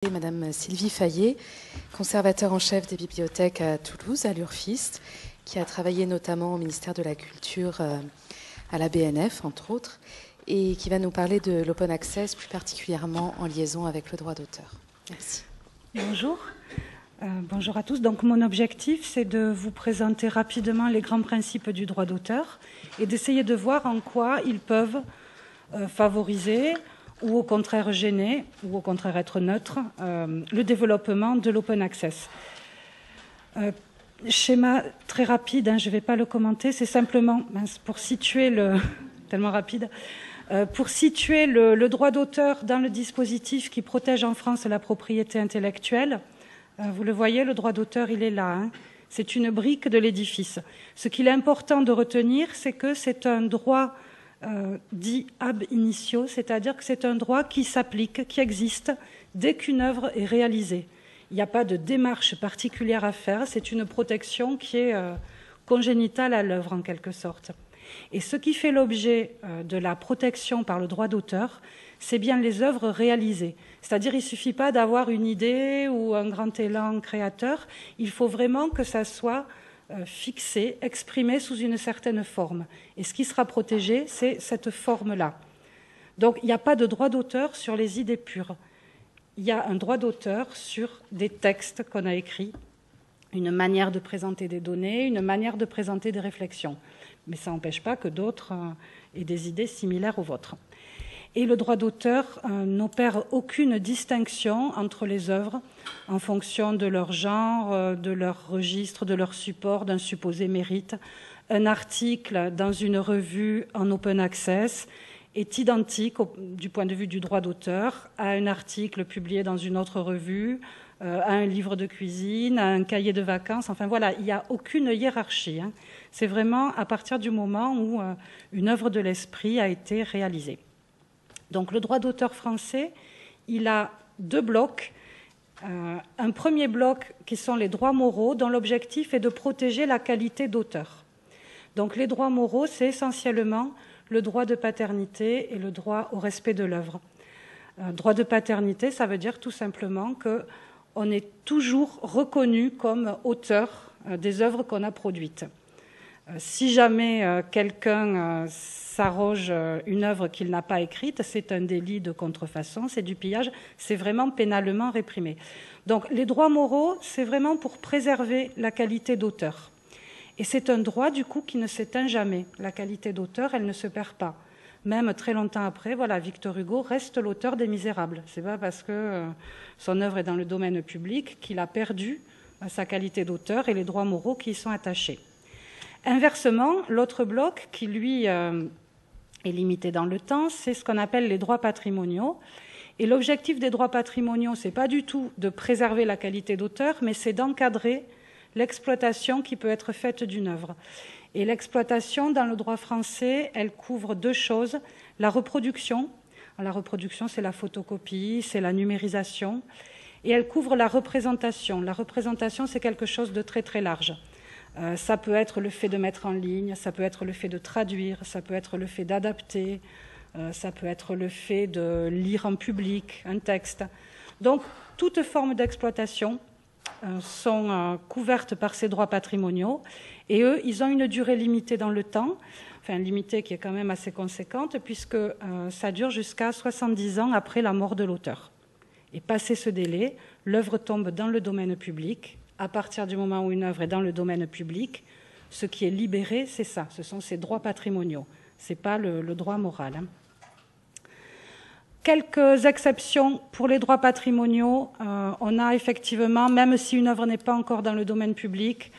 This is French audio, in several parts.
Madame Sylvie Fayet, conservateur en chef des bibliothèques à Toulouse, à l'Urfist, qui a travaillé notamment au ministère de la Culture, à la BNF, entre autres, et qui va nous parler de l'open access, plus particulièrement en liaison avec le droit d'auteur. Merci. Bonjour. Bonjour à tous. Donc, mon objectif, c'est de vous présenter rapidement les grands principes du droit d'auteur et d'essayer de voir en quoi ils peuvent favoriser ou au contraire gêner, ou au contraire être neutre, le développement de l'open access. Schéma très rapide, je ne vais pas le commenter, c'est simplement pour situer tellement rapide, pour situer le droit d'auteur dans le dispositif qui protège en France la propriété intellectuelle. Vous le voyez, le droit d'auteur, il est là. C'est une brique de l'édifice. Ce qu'il est important de retenir, c'est que c'est un droit dit ab initio, c'est-à-dire que c'est un droit qui s'applique, qui existe dès qu'une œuvre est réalisée. Il n'y a pas de démarche particulière à faire, c'est une protection qui est congénitale à l'œuvre en quelque sorte. Et ce qui fait l'objet de la protection par le droit d'auteur, c'est bien les œuvres réalisées. C'est-à-dire qu'il ne suffit pas d'avoir une idée ou un grand élan créateur, il faut vraiment que ça soit fixé, exprimé sous une certaine forme. Et ce qui sera protégé, c'est cette forme-là. Donc, il n'y a pas de droit d'auteur sur les idées pures. Il y a un droit d'auteur sur des textes qu'on a écrits, une manière de présenter des données, une manière de présenter des réflexions. Mais ça n'empêche pas que d'autres aient des idées similaires aux vôtres. Et le droit d'auteur n'opère aucune distinction entre les œuvres en fonction de leur genre, de leur registre, de leur support, d'un supposé mérite. Un article dans une revue en open access est identique du point de vue du droit d'auteur à un article publié dans une autre revue, à un livre de cuisine, à un cahier de vacances. Enfin voilà, il n'y a aucune hiérarchie. C'est vraiment à partir du moment où une œuvre de l'esprit a été réalisée. Donc le droit d'auteur français, il a deux blocs. Un premier bloc qui sont les droits moraux, dont l'objectif est de protéger la qualité d'auteur. Donc les droits moraux, c'est essentiellement le droit de paternité et le droit au respect de l'œuvre. Droit de paternité, ça veut dire tout simplement qu'on est toujours reconnu comme auteur des œuvres qu'on a produites. Si jamais quelqu'un s'arroge une œuvre qu'il n'a pas écrite, c'est un délit de contrefaçon, c'est du pillage, c'est vraiment pénalement réprimé. Donc les droits moraux, c'est vraiment pour préserver la qualité d'auteur. Et c'est un droit, du coup, qui ne s'éteint jamais. La qualité d'auteur, elle ne se perd pas. Même très longtemps après, voilà, Victor Hugo reste l'auteur des Misérables. C'est pas parce que son œuvre est dans le domaine public qu'il a perdu sa qualité d'auteur et les droits moraux qui y sont attachés. Inversement, l'autre bloc, qui lui est limité dans le temps, c'est ce qu'on appelle les droits patrimoniaux. Et l'objectif des droits patrimoniaux, ce n'est pas du tout de préserver la qualité d'auteur, mais c'est d'encadrer l'exploitation qui peut être faite d'une œuvre. Et l'exploitation, dans le droit français, elle couvre deux choses. La reproduction. La reproduction, c'est la photocopie, c'est la numérisation. Et elle couvre la représentation. La représentation, c'est quelque chose de très très large. Ça peut être le fait de mettre en ligne, ça peut être le fait de traduire, ça peut être le fait d'adapter, ça peut être le fait de lire en public un texte. Donc, toutes formes d'exploitation sont couvertes par ces droits patrimoniaux et eux, ils ont une durée limitée dans le temps, enfin limitée qui est quand même assez conséquente puisque ça dure jusqu'à 70 ans après la mort de l'auteur. Et passé ce délai, l'œuvre tombe dans le domaine public. À partir du moment où une œuvre est dans le domaine public, ce qui est libéré, c'est ça, ce sont ces droits patrimoniaux, ce n'est pas le droit moral. Quelques exceptions pour les droits patrimoniaux. On a effectivement, même si une œuvre n'est pas encore dans le domaine public,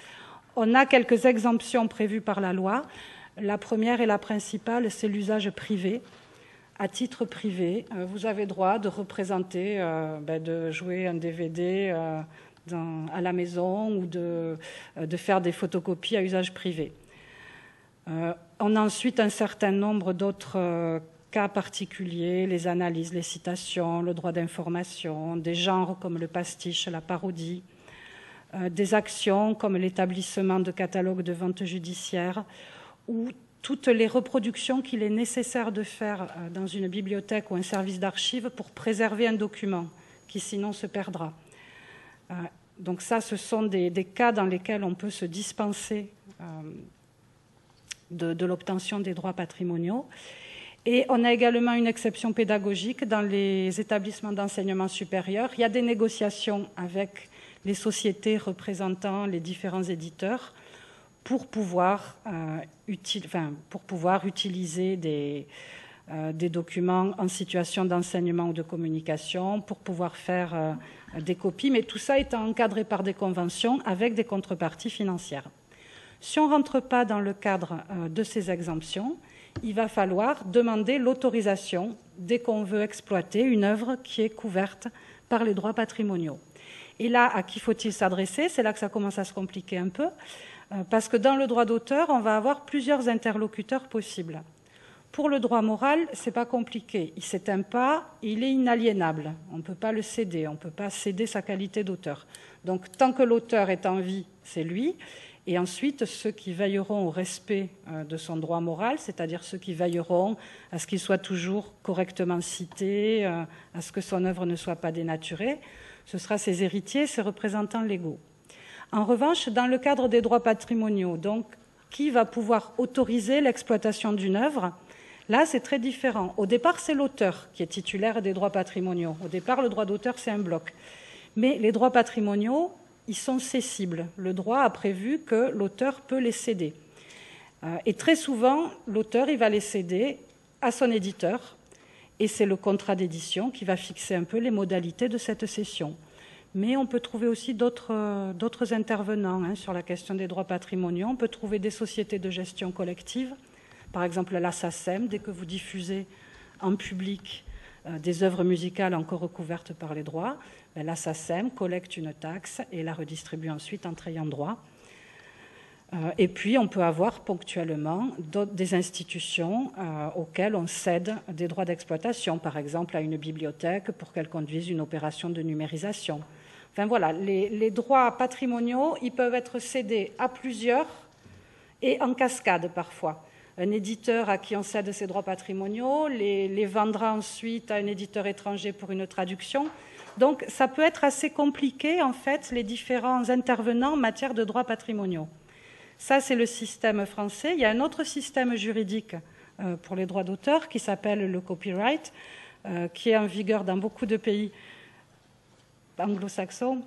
on a quelques exemptions prévues par la loi. La première et la principale, c'est l'usage privé. À titre privé, vous avez droit de représenter, de jouer un DVD à la maison ou de faire des photocopies à usage privé. On a ensuite un certain nombre d'autres cas particuliers, les analyses, les citations, le droit d'information, des genres comme le pastiche, la parodie, des actions comme l'établissement de catalogues de vente judiciaire ou toutes les reproductions qu'il est nécessaire de faire dans une bibliothèque ou un service d'archives pour préserver un document qui sinon se perdra. Donc ça, ce sont des cas dans lesquels on peut se dispenser de l'obtention des droits patrimoniaux. Et on a également une exception pédagogique dans les établissements d'enseignement supérieur. Il y a des négociations avec les sociétés représentant les différents éditeurs pour pouvoir utiliser des documents en situation d'enseignement ou de communication, pour pouvoir faire des copies, mais tout ça étant encadré par des conventions avec des contreparties financières. Si on ne rentre pas dans le cadre de ces exemptions, il va falloir demander l'autorisation dès qu'on veut exploiter une œuvre qui est couverte par les droits patrimoniaux. Et là, à qui faut-il s'adresser? C'est là que ça commence à se compliquer un peu, parce que dans le droit d'auteur, on va avoir plusieurs interlocuteurs possibles. Pour le droit moral, ce n'est pas compliqué. Il ne s'éteint pas, il est inaliénable. On ne peut pas le céder, on ne peut pas céder sa qualité d'auteur. Donc, tant que l'auteur est en vie, c'est lui. Et ensuite, ceux qui veilleront au respect de son droit moral, c'est-à-dire ceux qui veilleront à ce qu'il soit toujours correctement cité, à ce que son œuvre ne soit pas dénaturée, ce sera ses héritiers, ses représentants légaux. En revanche, dans le cadre des droits patrimoniaux, donc, qui va pouvoir autoriser l'exploitation d'une œuvre? Là, c'est très différent. Au départ, c'est l'auteur qui est titulaire des droits patrimoniaux. Au départ, le droit d'auteur, c'est un bloc. Mais les droits patrimoniaux, ils sont cessibles. Le droit a prévu que l'auteur peut les céder. Et très souvent, l'auteur, il va les céder à son éditeur. Et c'est le contrat d'édition qui va fixer un peu les modalités de cette cession. Mais on peut trouver aussi d'autres intervenants sur la question des droits patrimoniaux. On peut trouver des sociétés de gestion collective. Par exemple, la SACEM, dès que vous diffusez en public des œuvres musicales encore recouvertes par les droits, la SACEM collecte une taxe et la redistribue ensuite entre ayants droit. Et puis, on peut avoir ponctuellement des institutions auxquelles on cède des droits d'exploitation, par exemple à une bibliothèque pour qu'elle conduise une opération de numérisation. Enfin voilà, les droits patrimoniaux, ils peuvent être cédés à plusieurs et en cascade parfois. Un éditeur à qui on cède ses droits patrimoniaux les vendra ensuite à un éditeur étranger pour une traduction. Donc, ça peut être assez compliqué, en fait, les différents intervenants en matière de droits patrimoniaux. Ça, c'est le système français. Il y a un autre système juridique pour les droits d'auteur qui s'appelle le copyright, qui est en vigueur dans beaucoup de pays anglo-saxons,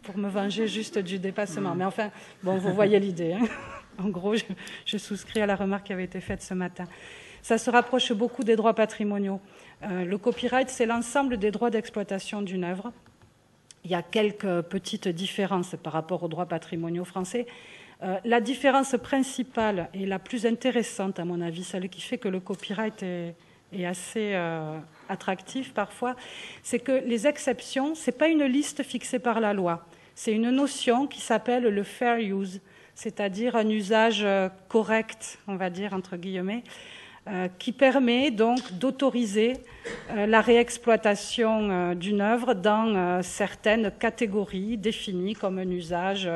pour me venger juste du dépassement. Mais enfin, bon, vous voyez l'idée, hein. En gros, je souscris à la remarque qui avait été faite ce matin. Ça se rapproche beaucoup des droits patrimoniaux. Le copyright, c'est l'ensemble des droits d'exploitation d'une œuvre. Il y a quelques petites différences par rapport aux droits patrimoniaux français. La différence principale et la plus intéressante, à mon avis, celle qui fait que le copyright est assez attractif parfois, c'est que les exceptions, ce n'est pas une liste fixée par la loi. C'est une notion qui s'appelle le fair use, c'est-à-dire un usage correct, on va dire, entre guillemets, qui permet donc d'autoriser la réexploitation d'une œuvre dans certaines catégories définies comme un usage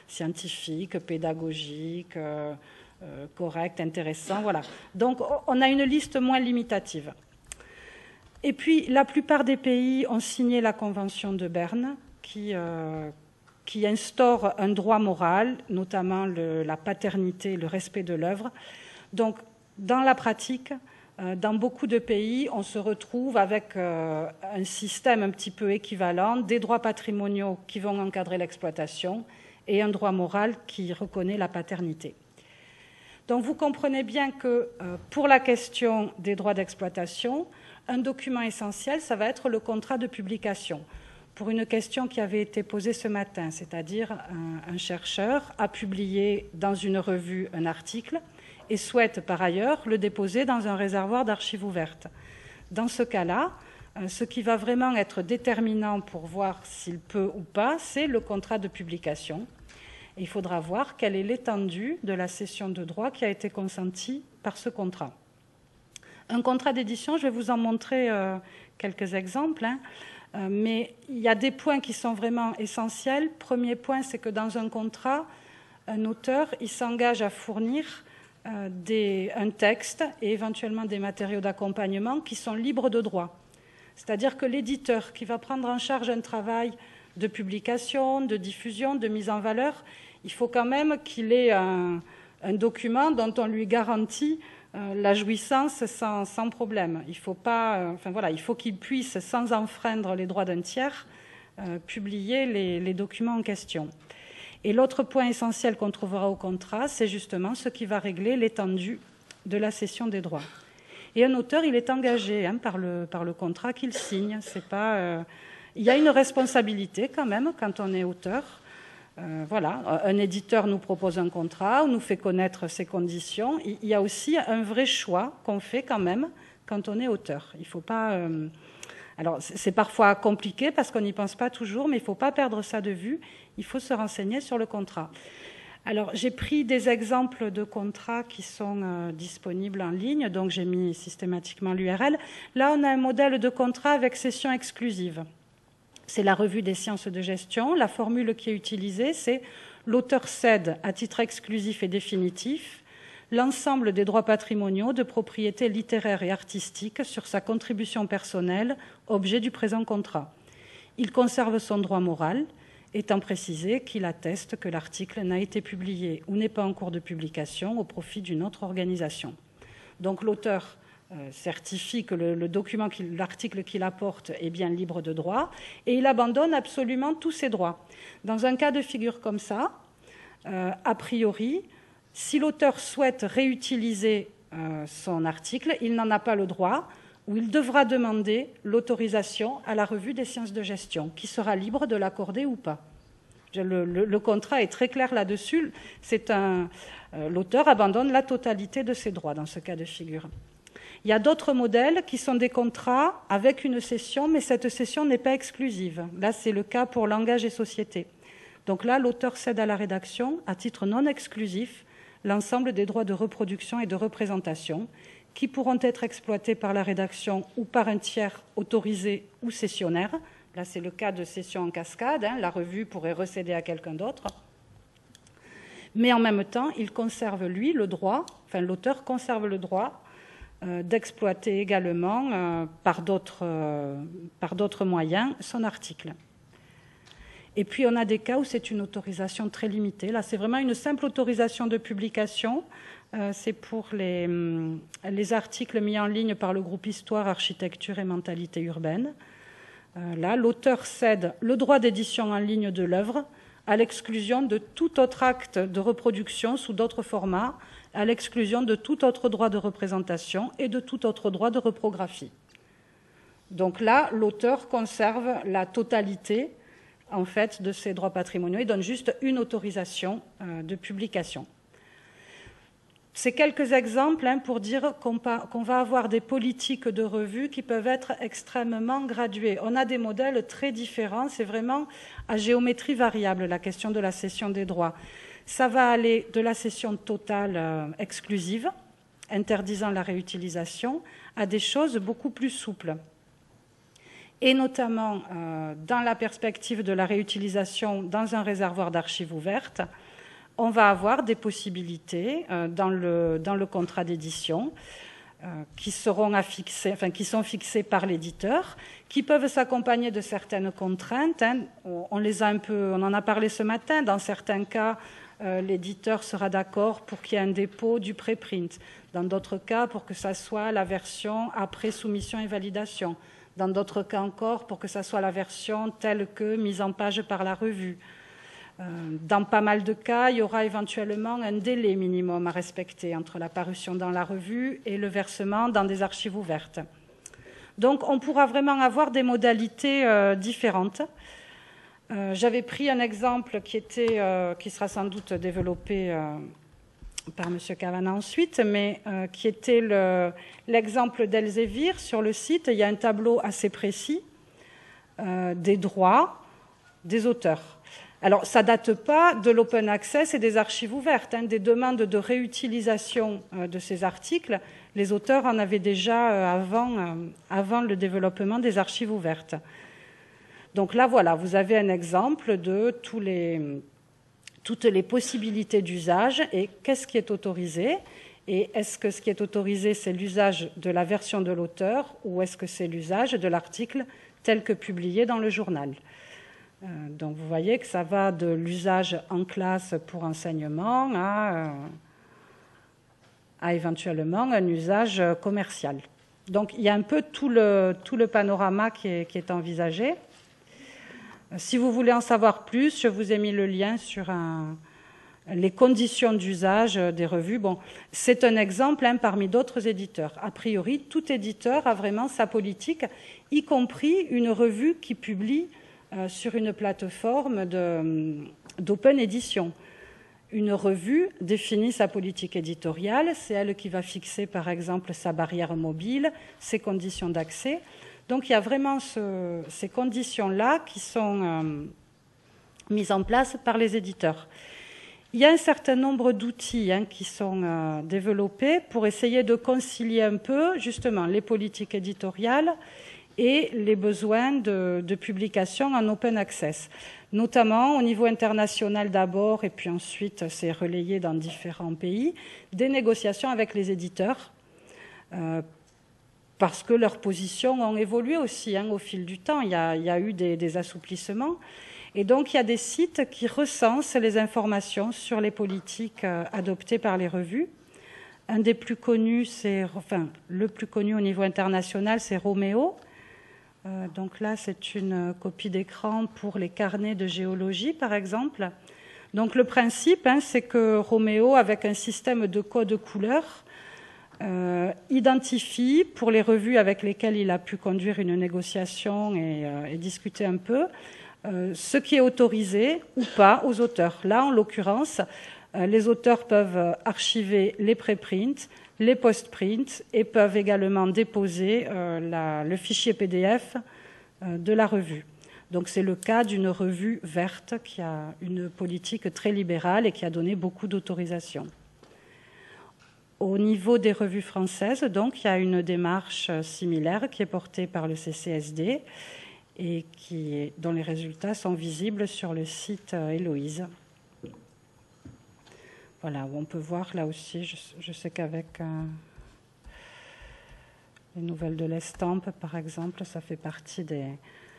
scientifique, pédagogique, correct, intéressant, voilà. Donc on a une liste moins limitative. Et puis la plupart des pays ont signé la Convention de Berne qui instaure un droit moral, notamment la paternité, le respect de l'œuvre. Donc, dans la pratique, dans beaucoup de pays, on se retrouve avec un système un petit peu équivalent, des droits patrimoniaux qui vont encadrer l'exploitation et un droit moral qui reconnaît la paternité. Donc, vous comprenez bien que pour la question des droits d'exploitation, un document essentiel, ça va être le contrat de publication. Pour une question qui avait été posée ce matin, c'est-à-dire un chercheur a publié dans une revue un article et souhaite par ailleurs le déposer dans un réservoir d'archives ouvertes. Dans ce cas-là, ce qui va vraiment être déterminant pour voir s'il peut ou pas, c'est le contrat de publication. Et il faudra voir quelle est l'étendue de la cession de droit qui a été consentie par ce contrat. Un contrat d'édition, je vais vous en montrer quelques exemples, mais il y a des points qui sont vraiment essentiels. Premier point, c'est que dans un contrat, un auteur il s'engage à fournir un texte et éventuellement des matériaux d'accompagnement qui sont libres de droit. C'est-à-dire que l'éditeur qui va prendre en charge un travail de publication, de diffusion, de mise en valeur, il faut quand même qu'il ait un document dont on lui garantit la jouissance sans problème. Il faut pas, il faut qu'il puisse, sans enfreindre les droits d'un tiers, publier les documents en question. Et l'autre point essentiel qu'on trouvera au contrat, c'est justement ce qui va régler l'étendue de la cession des droits. Et un auteur, il est engagé par le contrat qu'il signe. C'est pas, il y a une responsabilité quand même quand on est auteur. Un éditeur nous propose un contrat, ou nous fait connaître ses conditions. Il y a aussi un vrai choix qu'on fait quand même quand on est auteur. Il faut pas. Alors, c'est parfois compliqué parce qu'on n'y pense pas toujours, mais il ne faut pas perdre ça de vue. Il faut se renseigner sur le contrat. Alors, j'ai pris des exemples de contrats qui sont disponibles en ligne, donc j'ai mis systématiquement l'URL. Là, on a un modèle de contrat avec cession exclusive. C'est la revue des sciences de gestion. La formule qui est utilisée, c'est l'auteur cède à titre exclusif et définitif l'ensemble des droits patrimoniaux de propriété littéraire et artistique sur sa contribution personnelle, objet du présent contrat. Il conserve son droit moral, étant précisé qu'il atteste que l'article n'a été publié ou n'est pas en cours de publication au profit d'une autre organisation. Donc l'auteur certifie que l'article qu'il apporte est bien libre de droit et il abandonne absolument tous ses droits. Dans un cas de figure comme ça, a priori, si l'auteur souhaite réutiliser son article, il n'en a pas le droit ou il devra demander l'autorisation à la revue des sciences de gestion qui sera libre de l'accorder ou pas. Le contrat est très clair là-dessus. L'auteur abandonne la totalité de ses droits dans ce cas de figure. Il y a d'autres modèles qui sont des contrats avec une cession, mais cette cession n'est pas exclusive. Là, c'est le cas pour langage et société. Donc là, l'auteur cède à la rédaction, à titre non exclusif, l'ensemble des droits de reproduction et de représentation qui pourront être exploités par la rédaction ou par un tiers autorisé ou cessionnaire. Là, c'est le cas de cession en cascade. La revue pourrait recéder à quelqu'un d'autre. Mais en même temps, il conserve, lui, le droit, l'auteur conserve le droit d'exploiter également par d'autres moyens son article. Et puis on a des cas où c'est une autorisation très limitée. Là, c'est vraiment une simple autorisation de publication. C'est pour les articles mis en ligne par le groupe Histoire, Architecture et Mentalité urbaine. Là, l'auteur cède le droit d'édition en ligne de l'œuvre à l'exclusion de tout autre acte de reproduction sous d'autres formats, à l'exclusion de tout autre droit de représentation et de tout autre droit de reprographie. Donc là, l'auteur conserve la totalité en fait, de ses droits patrimoniaux. Il donne juste une autorisation de publication. C'est quelques exemples pour dire qu'on va avoir des politiques de revue qui peuvent être extrêmement graduées. On a des modèles très différents. C'est vraiment à géométrie variable, la question de la cession des droits. Ça va aller de la cession totale exclusive, interdisant la réutilisation, à des choses beaucoup plus souples. Et notamment dans la perspective de la réutilisation dans un réservoir d'archives ouvertes, on va avoir des possibilités dans le contrat d'édition qui sont fixées par l'éditeur, qui peuvent s'accompagner de certaines contraintes. On en a parlé ce matin. Dans certains cas, l'éditeur sera d'accord pour qu'il y ait un dépôt du préprint. Dans d'autres cas, pour que ça soit la version après soumission et validation. Dans d'autres cas encore, pour que ça soit la version telle que mise en page par la revue. Dans pas mal de cas, il y aura éventuellement un délai minimum à respecter entre la parution dans la revue et le versement dans des archives ouvertes. Donc, on pourra vraiment avoir des modalités différentes. J'avais pris un exemple qui sera sans doute développé par M. Cavana ensuite, mais qui était l'exemple d'Elsevier sur le site. Il y a un tableau assez précis des droits des auteurs. Alors, ça ne date pas de l'open access et des archives ouvertes, des demandes de réutilisation de ces articles. Les auteurs en avaient déjà avant le développement des archives ouvertes. Donc là, voilà, vous avez un exemple de toutes les possibilités d'usage et qu'est-ce qui est autorisé. Et est-ce que ce qui est autorisé, c'est l'usage de la version de l'auteur ou est-ce que c'est l'usage de l'article tel que publié dans le journal? Donc vous voyez que ça va de l'usage en classe pour enseignement à éventuellement un usage commercial. Donc il y a un peu tout le panorama qui est envisagé. Si vous voulez en savoir plus, je vous ai mis le lien sur les conditions d'usage des revues. Bon, c'est un exemple parmi d'autres éditeurs. A priori, tout éditeur a vraiment sa politique, y compris une revue qui publie sur une plateforme d'open édition. Une revue définit sa politique éditoriale, c'est elle qui va fixer par exemple sa barrière mobile, ses conditions d'accès. Donc il y a vraiment ces conditions-là qui sont mises en place par les éditeurs. Il y a un certain nombre d'outils qui sont développés pour essayer de concilier un peu justement les politiques éditoriales et les besoins de publication en open access, notamment au niveau international d'abord, et puis ensuite c'est relayé dans différents pays, des négociations avec les éditeurs, parce que leurs positions ont évolué aussi au fil du temps. Il y a eu des assouplissements, et donc il y a des sites qui recensent les informations sur les politiques adoptées par les revues. Un des plus connus, le plus connu au niveau international, c'est Romeo. Donc là, c'est une copie d'écran pour les carnets de géologie, par exemple. Donc le principe, c'est que Romeo, avec un système de code couleur, identifie pour les revues avec lesquelles il a pu conduire une négociation et discuter un peu, ce qui est autorisé ou pas aux auteurs. Là, en l'occurrence, les auteurs peuvent archiver les préprints, les post-prints et peuvent également déposer le fichier PDF de la revue. Donc c'est le cas d'une revue verte qui a une politique très libérale et qui a donné beaucoup d'autorisations. Au niveau des revues françaises, donc, il y a une démarche similaire qui est portée par le CCSD et dont les résultats sont visibles sur le site Héloïse. Voilà, où on peut voir là aussi, je sais qu'avec les nouvelles de l'Estampe, par exemple, ça fait partie des...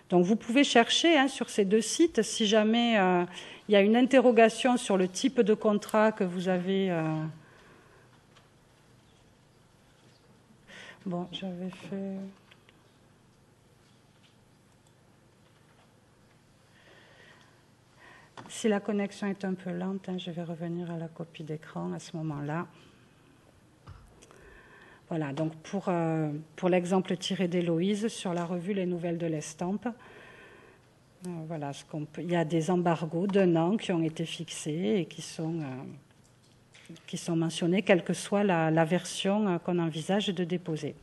Donc vous pouvez chercher sur ces deux sites si jamais il y a une interrogation sur le type de contrat que vous avez... Bon, j'avais fait... Si la connexion est un peu lente, je vais revenir à la copie d'écran à ce moment-là. Voilà, donc pour l'exemple tiré d'Héloïse, sur la revue Les Nouvelles de l'Estampe, voilà, il y a des embargos d'1 an qui ont été fixés et qui sont mentionnés, quelle que soit la version qu'on envisage de déposer.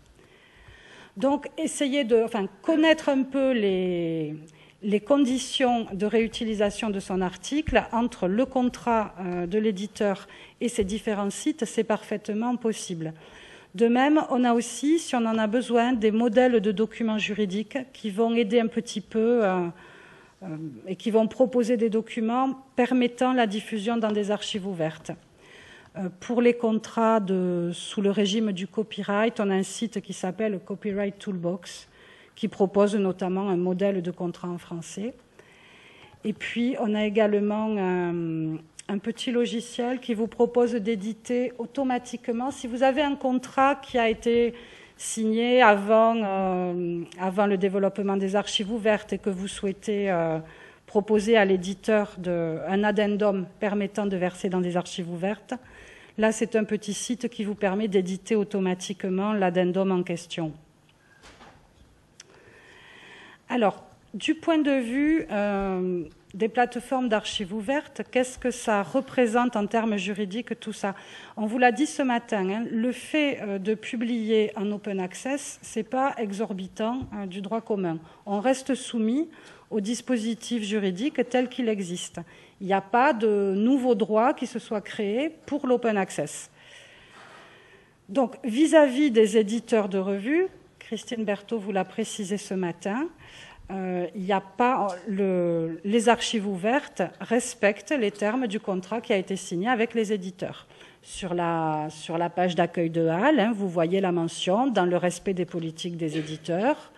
Donc, essayez de connaître un peu les conditions de réutilisation de son article entre le contrat de l'éditeur et ses différents sites, c'est parfaitement possible. De même, on a aussi, si on en a besoin, des modèles de documents juridiques qui vont aider un petit peu et qui vont proposer des documents permettant la diffusion dans des archives ouvertes. Pour les contrats sous le régime du copyright, on a un site qui s'appelle Copyright Toolbox, qui propose notamment un modèle de contrat en français. Et puis, on a également un petit logiciel qui vous propose d'éditer automatiquement. Si vous avez un contrat qui a été signé avant le développement des archives ouvertes et que vous souhaitez proposer à l'éditeur un addendum permettant de verser dans des archives ouvertes, là, c'est un petit site qui vous permet d'éditer automatiquement l'addendum en question. Alors, du point de vue des plateformes d'archives ouvertes, qu'est-ce que ça représente en termes juridiques, tout ça? On vous l'a dit ce matin, le fait de publier en open access, ce n'est pas exorbitant du droit commun. On reste soumis au dispositif juridique tel qu'il existe. Il n'y a pas de nouveaux droits qui se soient créés pour l'open access. Donc, vis-à-vis des éditeurs de revues, Christine Berthaud vous l'a précisé ce matin, il n'y a pas les archives ouvertes respectent les termes du contrat qui a été signé avec les éditeurs. Sur la page d'accueil de Halle, vous voyez la mention dans le respect des politiques des éditeurs.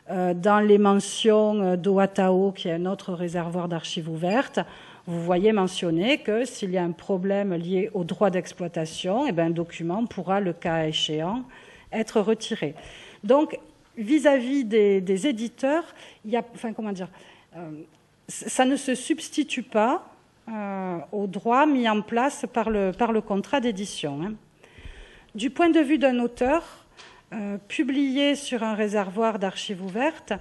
Dans les mentions d'Oatao, qui est un autre réservoir d'archives ouvertes, vous voyez mentionner que s'il y a un problème lié au droit d'exploitation, un document pourra, le cas échéant, être retiré. Donc, vis-à-vis des éditeurs, ça ne se substitue pas aux droits mis en place par le contrat d'édition. Du point de vue d'un auteur, publier sur un réservoir d'archives ouvertes,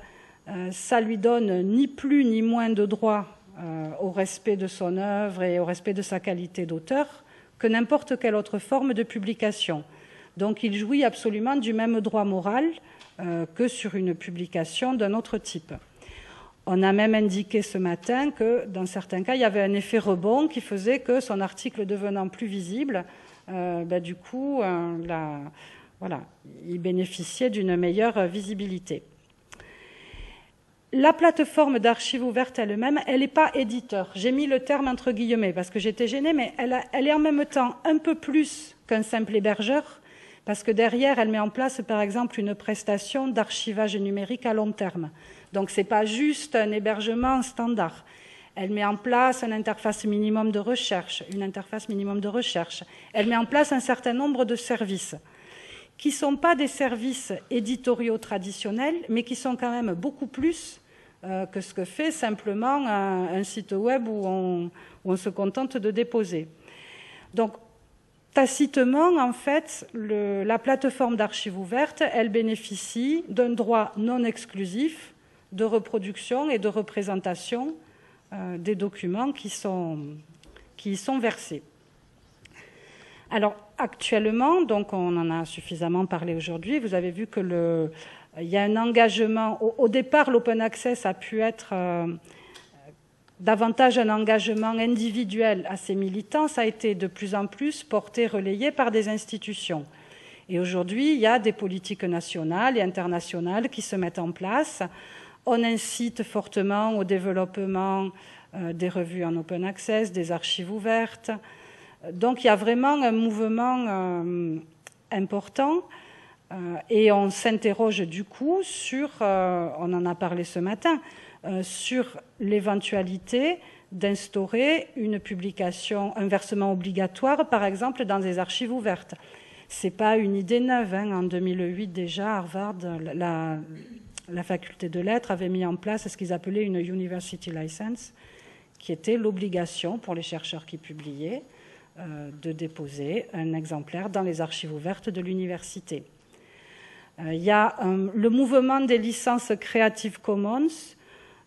ça lui donne ni plus ni moins de droits au respect de son œuvre et au respect de sa qualité d'auteur que n'importe quelle autre forme de publication. Donc il jouit absolument du même droit moral que sur une publication d'un autre type. On a même indiqué ce matin que dans certains cas, il y avait un effet rebond qui faisait que son article devenant plus visible, du coup, il bénéficiait d'une meilleure visibilité. La plateforme d'archives ouvertes elle-même, elle n'est pas éditeur. J'ai mis le terme entre guillemets parce que j'étais gênée, mais elle est en même temps un peu plus qu'un simple hébergeur, parce que derrière, elle met en place, par exemple, une prestation d'archivage numérique à long terme. Donc, ce n'est pas juste un hébergement standard. Elle met en place une interface minimum de recherche. Elle met en place un certain nombre de services qui ne sont pas des services éditoriaux traditionnels, mais qui sont quand même beaucoup plus que ce que fait simplement un site web où on se contente de déposer. Donc, tacitement, en fait, la plateforme d'archives ouvertes, elle bénéficie d'un droit non exclusif de reproduction et de représentation des documents qui y sont versés. Alors, actuellement, donc on en a suffisamment parlé aujourd'hui, vous avez vu que il y a un engagement. Au départ, l'open access a pu être davantage un engagement individuel assez militant. Ça a été de plus en plus porté, relayé par des institutions. Et aujourd'hui, il y a des politiques nationales et internationales qui se mettent en place. On incite fortement au développement des revues en open access, des archives ouvertes. Donc il y a vraiment un mouvement important et on s'interroge du coup sur, on en a parlé ce matin, sur l'éventualité d'instaurer une publication, un versement obligatoire, par exemple, dans des archives ouvertes. Ce n'est pas une idée neuve. En 2008 déjà, Harvard, la faculté de lettres avait mis en place ce qu'ils appelaient une University License, qui était l'obligation pour les chercheurs qui publiaient de déposer un exemplaire dans les archives ouvertes de l'université. Il y a le mouvement des licences Creative Commons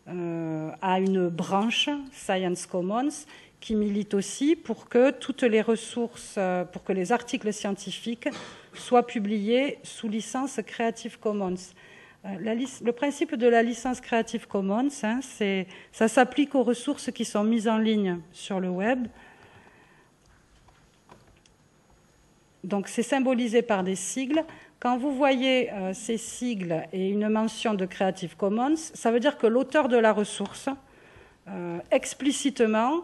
a une branche, Science Commons, qui milite aussi pour que toutes les ressources, pour que les articles scientifiques soient publiés sous licence Creative Commons. Le principe de la licence Creative Commons, ça s'applique aux ressources qui sont mises en ligne sur le web. Donc c'est symbolisé par des sigles. Quand vous voyez ces sigles et une mention de Creative Commons, ça veut dire que l'auteur de la ressource, explicitement,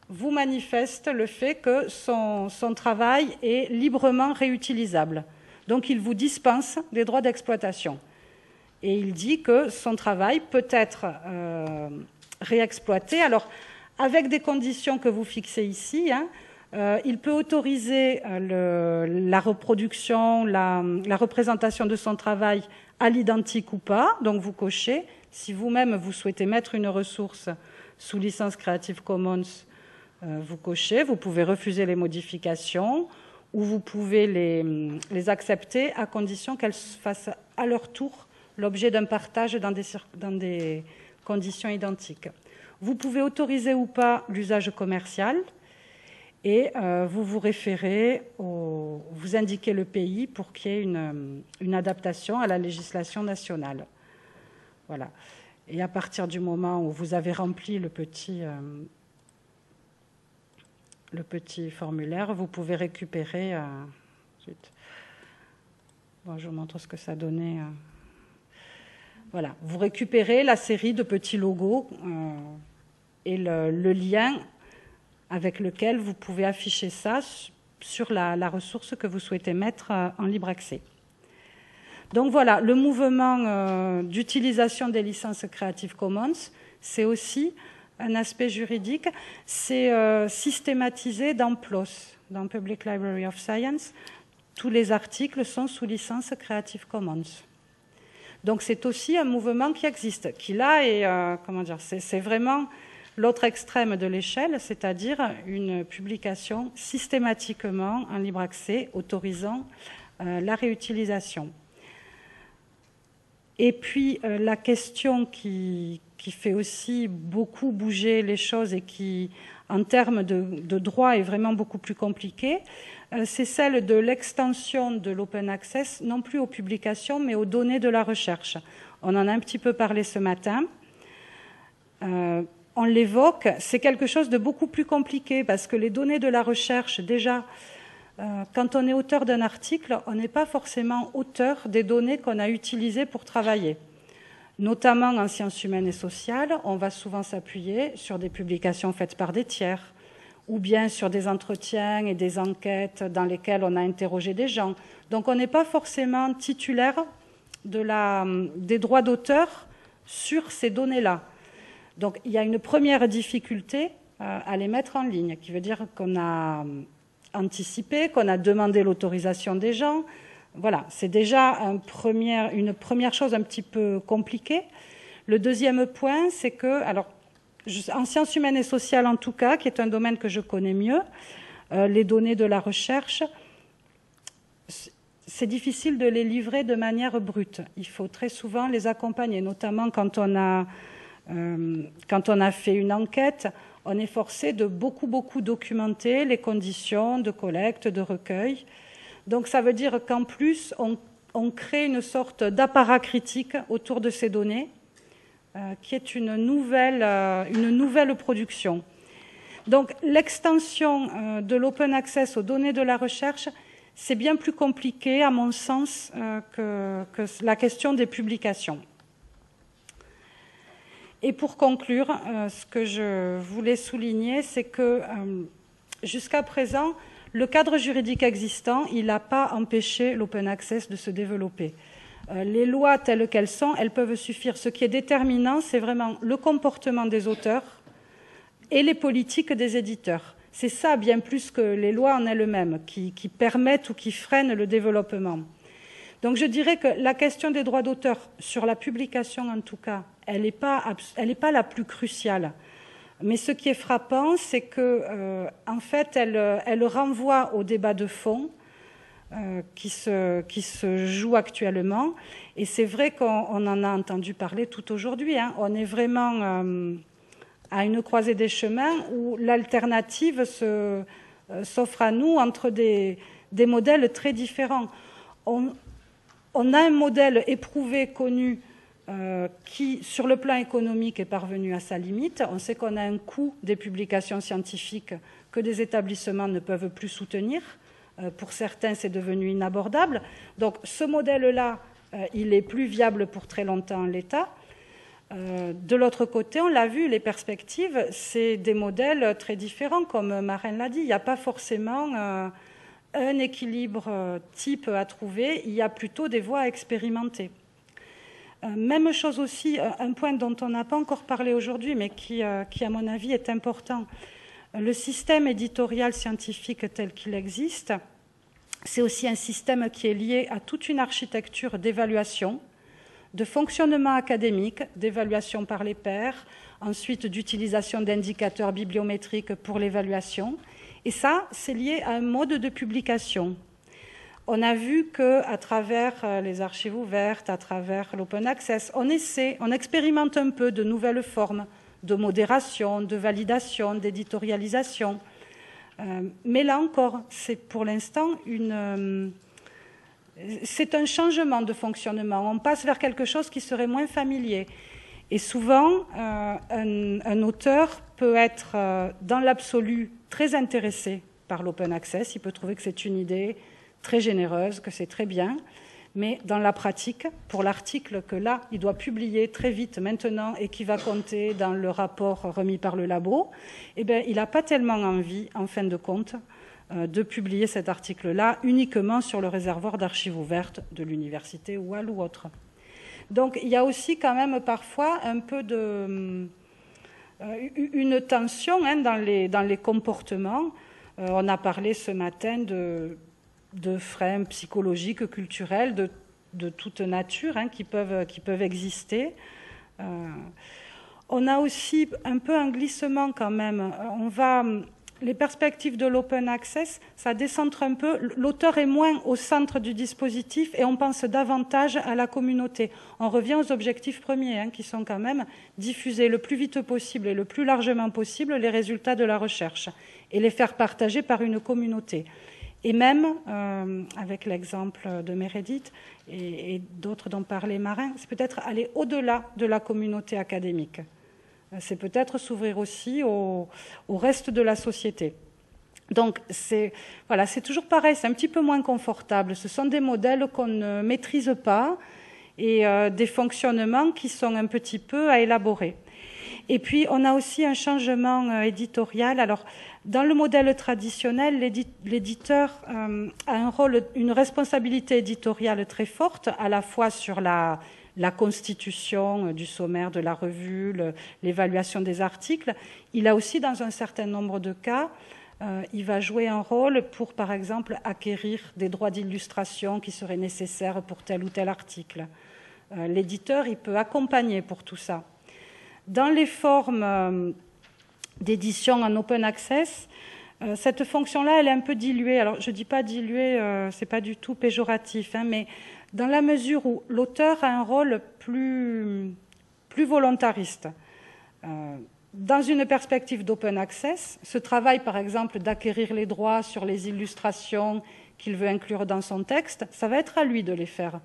vous manifeste le fait que son travail est librement réutilisable. Donc il vous dispense des droits d'exploitation. Et il dit que son travail peut être réexploité. Alors, avec des conditions que vous fixez ici, il peut autoriser la reproduction, la représentation de son travail à l'identique ou pas. Donc vous cochez. Si vous-même vous souhaitez mettre une ressource sous licence Creative Commons, vous cochez. Vous pouvez refuser les modifications ou vous pouvez les accepter à condition qu'elles fassent à leur tour l'objet d'un partage dans des conditions identiques. Vous pouvez autoriser ou pas l'usage commercial. Et vous vous référez, vous indiquez le pays pour qu'il y ait une adaptation à la législation nationale. Voilà. Et à partir du moment où vous avez rempli le petit formulaire, vous pouvez récupérer. Bon, je vous montre ce que ça donnait. Voilà, vous récupérez la série de petits logos et le lien avec lequel vous pouvez afficher ça sur la ressource que vous souhaitez mettre en libre accès. Donc voilà, le mouvement d'utilisation des licences Creative Commons, c'est aussi un aspect juridique, c'est systématisé dans PLOS, dans Public Library of Science. Tous les articles sont sous licence Creative Commons. Donc c'est aussi un mouvement qui existe, qui là est, comment dire, c'est vraiment l'autre extrême de l'échelle, c'est-à-dire une publication systématiquement en libre accès, autorisant la réutilisation. Et puis la question qui fait aussi beaucoup bouger les choses et qui, en termes de droit, est vraiment beaucoup plus compliquée, c'est celle de l'extension de l'open access, non plus aux publications, mais aux données de la recherche. On en a un petit peu parlé ce matin. On l'évoque, c'est quelque chose de beaucoup plus compliqué parce que les données de la recherche, déjà, quand on est auteur d'un article, on n'est pas forcément auteur des données qu'on a utilisées pour travailler. Notamment en sciences humaines et sociales, on va souvent s'appuyer sur des publications faites par des tiers, ou bien sur des entretiens et des enquêtes dans lesquelles on a interrogé des gens. Donc on n'est pas forcément titulaire des droits d'auteur sur ces données-là. Donc il y a une première difficulté à les mettre en ligne, qui veut dire qu'on a anticipé, qu'on a demandé l'autorisation des gens. Voilà, c'est déjà une première chose un petit peu compliquée. Le deuxième point, c'est que, alors, en sciences humaines et sociales en tout cas, qui est un domaine que je connais mieux, les données de la recherche, c'est difficile de les livrer de manière brute. Il faut très souvent les accompagner, notamment quand on a fait une enquête, on est forcé de beaucoup documenter les conditions de collecte, de recueil. Donc ça veut dire qu'en plus, on crée une sorte d'apparat critique autour de ces données, qui est une nouvelle production. Donc l'extension de l'open access aux données de la recherche, c'est bien plus compliqué, à mon sens, que la question des publications. Et pour conclure, ce que je voulais souligner, c'est que jusqu'à présent, le cadre juridique existant, il n'a pas empêché l'open access de se développer. Les lois telles qu'elles sont, elles peuvent suffire. Ce qui est déterminant, c'est vraiment le comportement des auteurs et les politiques des éditeurs. C'est ça, bien plus que les lois en elles-mêmes, qui permettent ou qui freinent le développement. Donc je dirais que la question des droits d'auteur, sur la publication en tout cas, elle n'est pas la plus cruciale. Mais ce qui est frappant, c'est que, en fait, elle renvoie au débat de fond qui se joue actuellement. Et c'est vrai qu'on en a entendu parler tout aujourd'hui. Hein. On est vraiment à une croisée des chemins où l'alternative s'offre à nous entre des modèles très différents. On a un modèle éprouvé, connu, qui, sur le plan économique, est parvenu à sa limite. On sait qu'on a un coût des publications scientifiques que des établissements ne peuvent plus soutenir. Pour certains, c'est devenu inabordable. Donc, ce modèle-là, il est plus viable pour très longtemps en l'état. De l'autre côté, on l'a vu, les perspectives, c'est des modèles très différents, comme Maren l'a dit. Il n'y a pas forcément un équilibre type à trouver, il y a plutôt des voies à expérimenter. Même chose aussi, un point dont on n'a pas encore parlé aujourd'hui, mais qui, à mon avis, est important. Le système éditorial scientifique tel qu'il existe, c'est aussi un système qui est lié à toute une architecture d'évaluation, de fonctionnement académique, d'évaluation par les pairs, ensuite d'utilisation d'indicateurs bibliométriques pour l'évaluation. Et ça, c'est lié à un mode de publication. On a vu qu'à travers les archives ouvertes, à travers l'open access, on expérimente un peu de nouvelles formes de modération, de validation, d'éditorialisation. Mais là encore, c'est pour l'instant c'est un changement de fonctionnement. On passe vers quelque chose qui serait moins familier. Et souvent, un auteur peut être, dans l'absolu, très intéressé par l'open access. Il peut trouver que c'est une idée très généreuse, que c'est très bien. Mais dans la pratique, pour l'article que là, il doit publier très vite maintenant et qui va compter dans le rapport remis par le labo, eh bien, il n'a pas tellement envie, en fin de compte, de publier cet article-là uniquement sur le réservoir d'archives ouvertes de l'université Oual ou autre. Donc, il y a aussi quand même parfois un peu une tension dans les comportements. On a parlé ce matin de freins psychologiques, culturels, de toute nature qui peuvent exister. On a aussi un peu un glissement quand même. Les perspectives de l'open access, ça décentre un peu. L'auteur est moins au centre du dispositif et on pense davantage à la communauté. On revient aux objectifs premiers, qui sont quand même diffuser le plus vite possible et le plus largement possible les résultats de la recherche et les faire partager par une communauté. Et même, avec l'exemple de Meredith et d'autres dont parlait Marin, c'est peut-être aller au-delà de la communauté académique. C'est peut-être s'ouvrir aussi au reste de la société. Donc, c'est toujours pareil, c'est un petit peu moins confortable. Ce sont des modèles qu'on ne maîtrise pas et des fonctionnements qui sont un petit peu à élaborer. Et puis, on a aussi un changement éditorial. Alors, dans le modèle traditionnel, l'éditeur a un rôle, une responsabilité éditoriale très forte, à la fois sur la constitution du sommaire de la revue, l'évaluation des articles. Il a aussi, dans un certain nombre de cas, il va jouer un rôle pour, par exemple, acquérir des droits d'illustration qui seraient nécessaires pour tel ou tel article. L'éditeur, il peut accompagner pour tout ça. Dans les formes d'édition en open access, cette fonction-là, elle est un peu diluée. Alors, je ne dis pas diluée, ce n'est pas du tout péjoratif, mais dans la mesure où l'auteur a un rôle plus volontariste. Dans une perspective d'open access, ce travail, par exemple, d'acquérir les droits sur les illustrations qu'il veut inclure dans son texte, ça va être à lui de les faire.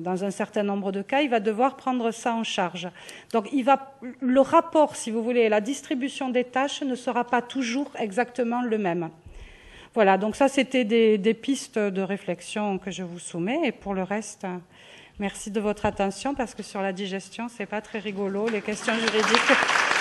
Dans un certain nombre de cas, il va devoir prendre ça en charge. Donc, le rapport, si vous voulez, la distribution des tâches ne sera pas toujours exactement le même. Voilà, donc ça, c'était des pistes de réflexion que je vous soumets. Et pour le reste, merci de votre attention, parce que sur la digestion, c'est pas très rigolo, les questions juridiques.